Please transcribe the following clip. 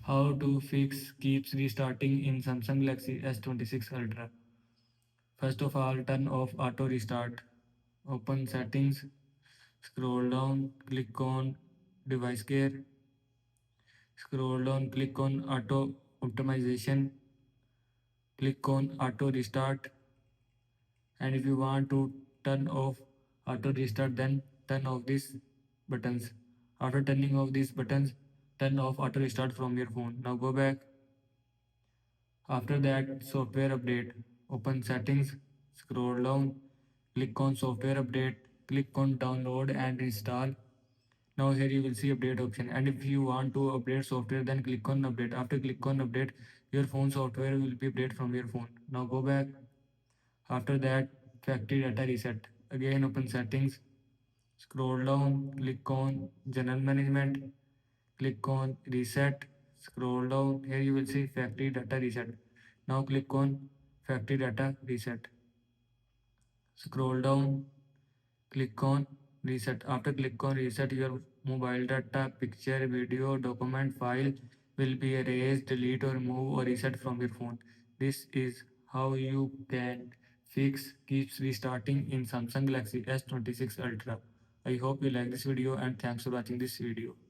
How to fix keeps restarting in Samsung Galaxy S26 Ultra. First of all, turn off auto restart. Open settings, scroll down, click on device care, scroll down, click on auto optimization, click on auto restart. And if you want to turn off auto restart, then turn off these buttons. After turning off these buttons, turn off auto restart from your phone. Now go back. After that, software update. Open settings, scroll down, click on software update, click on download and install. Now here you will see update option, and if you want to update software, then click on update. After click on update, your phone software will be updated from your phone. Now go back. After that, factory data reset. Again open settings, scroll down, click on general management, click on reset, scroll down. Here you will see factory data reset. Now click on factory data reset. Scroll down, click on reset. After click on reset, your mobile data, picture, video, document, file will be erased, delete or remove or reset from your phone. This is how you can fix keeps restarting in Samsung Galaxy S26 Ultra. I hope you like this video and thanks for watching this video.